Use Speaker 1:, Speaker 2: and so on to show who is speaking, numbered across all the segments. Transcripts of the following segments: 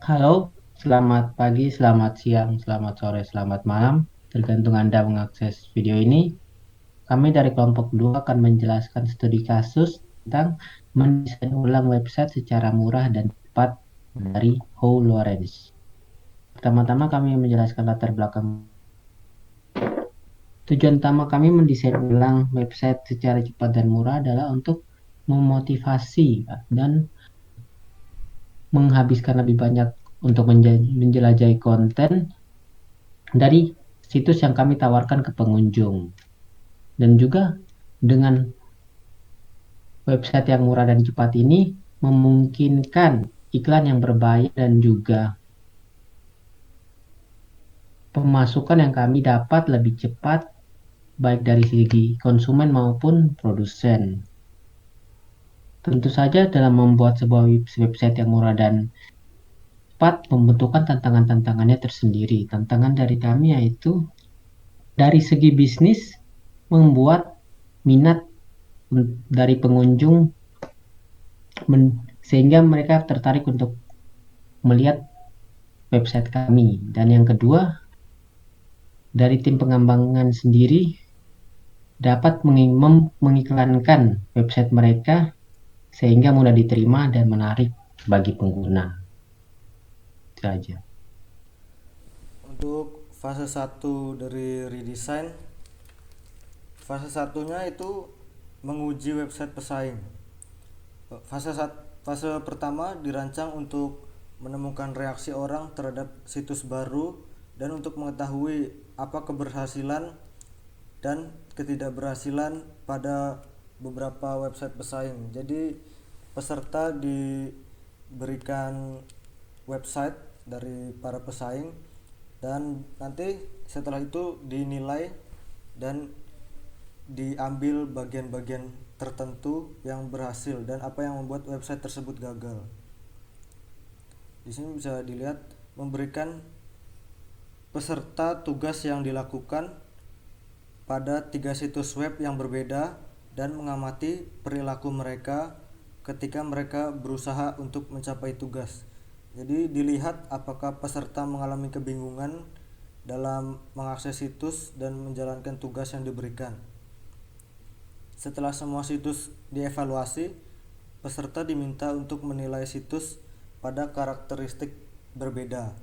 Speaker 1: Halo, selamat pagi, selamat siang, selamat sore, selamat malam. Tergantung Anda mengakses video ini. Kami dari kelompok 2 akan menjelaskan studi kasus tentang mendesain ulang website secara murah dan cepat dari How Lawrence. Pertama-tama kami menjelaskan latar belakang. Tujuan utama kami mendesain ulang website secara cepat dan murah adalah untuk memotivasi dan menghabiskan lebih banyak untuk menjelajahi konten dari situs yang kami tawarkan ke pengunjung. Dan juga dengan website yang murah dan cepat ini memungkinkan iklan yang berbayar dan juga pemasukan yang kami dapat lebih cepat baik dari segi konsumen maupun produsen. Tentu saja dalam membuat sebuah website yang murah dan cepat membutuhkan tantangan-tantangannya tersendiri. Tantangan dari kami yaitu dari segi bisnis membuat minat dari pengunjung sehingga mereka tertarik untuk melihat website kami. Dan yang kedua, dari tim pengembangan sendiri dapat mengiklankan website mereka sehingga mudah diterima dan menarik bagi pengguna. Itu aja.
Speaker 2: Untuk fase satu dari redesign, fase satunya itu menguji website pesaing. Fase pertama dirancang untuk menemukan reaksi orang terhadap situs baru dan untuk mengetahui apa keberhasilan dan ketidakberhasilan pada beberapa website pesaing. Jadi peserta diberikan website dari para pesaing dan nanti setelah itu dinilai dan diambil bagian-bagian tertentu yang berhasil dan apa yang membuat website tersebut gagal. Di sini bisa dilihat memberikan peserta tugas yang dilakukan pada 3 situs web yang berbeda dan mengamati perilaku mereka ketika mereka berusaha untuk mencapai tugas. Jadi dilihat apakah peserta mengalami kebingungan dalam mengakses situs dan menjalankan tugas yang diberikan. Setelah semua situs dievaluasi, peserta diminta untuk menilai situs pada karakteristik berbeda.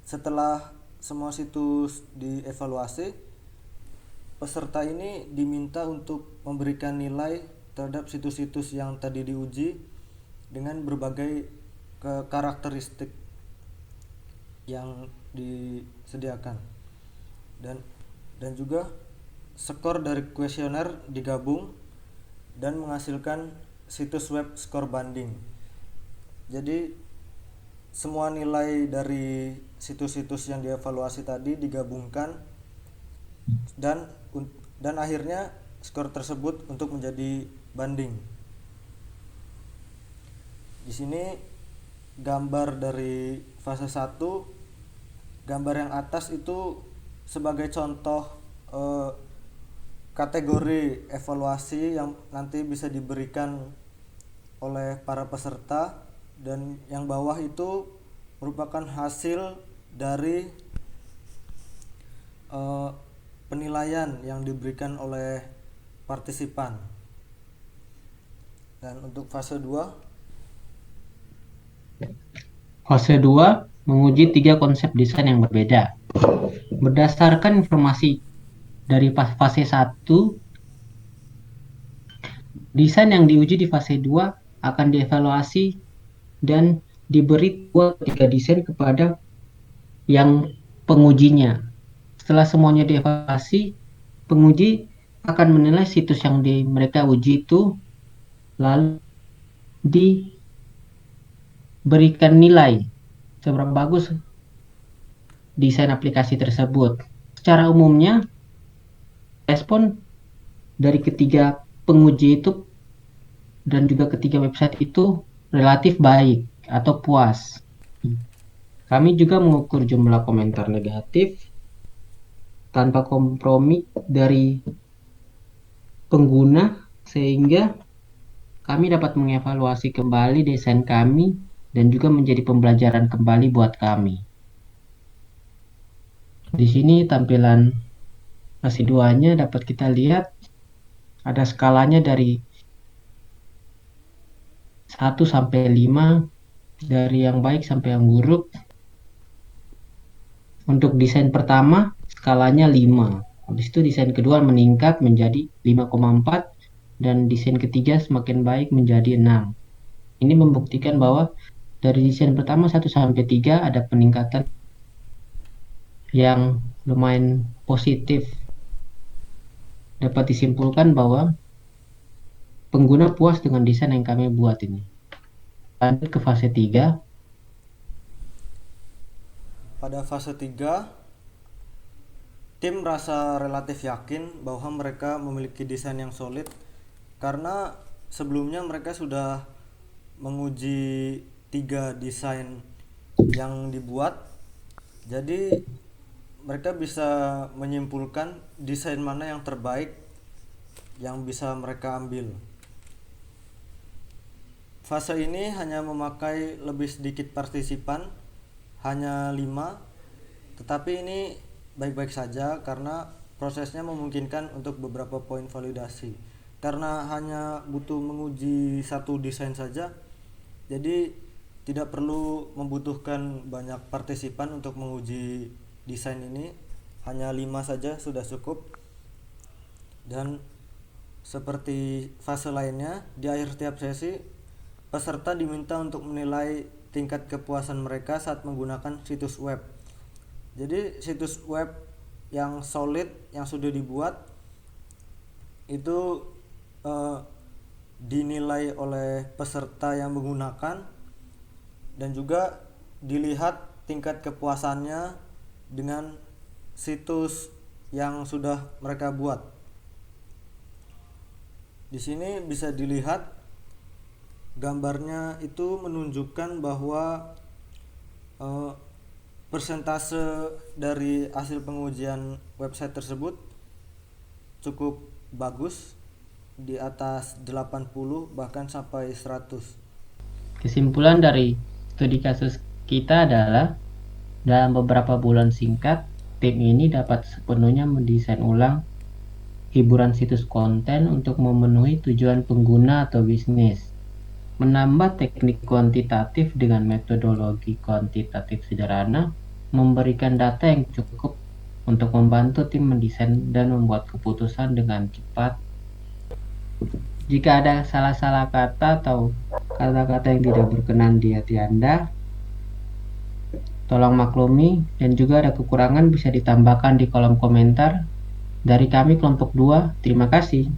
Speaker 2: Setelah semua situs dievaluasi, peserta ini diminta untuk memberikan nilai terhadap situs-situs yang tadi diuji dengan berbagai karakteristik yang disediakan. Dan juga skor dari kuesioner digabung dan menghasilkan situs web skor banding. Jadi semua nilai dari situs-situs yang dievaluasi tadi digabungkan dan dan akhirnya skor tersebut untuk menjadi banding. Di sini gambar dari fase 1, gambar yang atas itu sebagai contoh kategori evaluasi yang nanti bisa diberikan oleh para peserta, dan yang bawah itu merupakan hasil dari penilaian yang diberikan oleh partisipan. Dan untuk fase 2,
Speaker 1: Fase 2 menguji 3 konsep desain yang berbeda. Berdasarkan informasi dari fase 1, desain yang diuji di fase 2 akan dievaluasi dan diberi 2-3 desain kepada yang pengujinya. Setelah semuanya dievaluasi, penguji akan menilai situs yang mereka uji itu, lalu diberikan nilai seberapa bagus desain aplikasi tersebut. Secara umumnya, respon dari ketiga penguji itu dan juga ketiga website itu relatif baik atau puas. Kami juga mengukur jumlah komentar negatif tanpa kompromi dari pengguna sehingga kami dapat mengevaluasi kembali desain kami dan juga menjadi pembelajaran kembali buat kami. Di sini tampilan fase 2-nya dapat kita lihat ada skalanya dari 1 sampai 5, dari yang baik sampai yang buruk. Untuk desain pertama skalanya 5. Habis itu desain kedua meningkat menjadi 5,4 dan desain ketiga semakin baik menjadi 6. Ini membuktikan bahwa dari desain pertama 1 sampai 3 ada peningkatan yang lumayan positif. Dapat disimpulkan bahwa pengguna puas dengan desain yang kami buat ini. Lanjut ke fase 3.
Speaker 2: Pada fase 3, tim merasa relatif yakin bahwa mereka memiliki desain yang solid karena sebelumnya mereka sudah menguji 3 desain yang dibuat. Jadi mereka bisa menyimpulkan desain mana yang terbaik yang bisa mereka ambil. Fase ini hanya memakai lebih sedikit partisipan, hanya 5, tetapi ini baik-baik saja karena prosesnya memungkinkan untuk beberapa poin validasi. Karena hanya butuh menguji satu desain saja, jadi tidak perlu membutuhkan banyak partisipan untuk menguji desain ini, hanya 5 saja sudah cukup. Dan seperti fase lainnya, di akhir setiap sesi peserta diminta untuk menilai tingkat kepuasan mereka saat menggunakan situs web. Jadi situs web yang solid yang sudah dibuat itu dinilai oleh peserta yang menggunakan dan juga dilihat tingkat kepuasannya dengan situs yang sudah mereka buat. Di sini bisa dilihat gambarnya itu menunjukkan bahwa persentase dari hasil pengujian website tersebut cukup bagus, di atas 80 bahkan sampai 100.
Speaker 1: Kesimpulan dari studi kasus kita adalah dalam beberapa bulan singkat, tim ini dapat sepenuhnya mendesain ulang hiburan situs konten untuk memenuhi tujuan pengguna atau bisnis. Menambah teknik kuantitatif dengan metodologi kuantitatif sederhana, memberikan data yang cukup untuk membantu tim mendesain dan membuat keputusan dengan cepat. Jika ada salah-salah kata atau kata-kata yang tidak berkenan di hati Anda, tolong maklumi, dan juga ada kekurangan bisa ditambahkan di kolom komentar. Dari kami kelompok 2, terima kasih.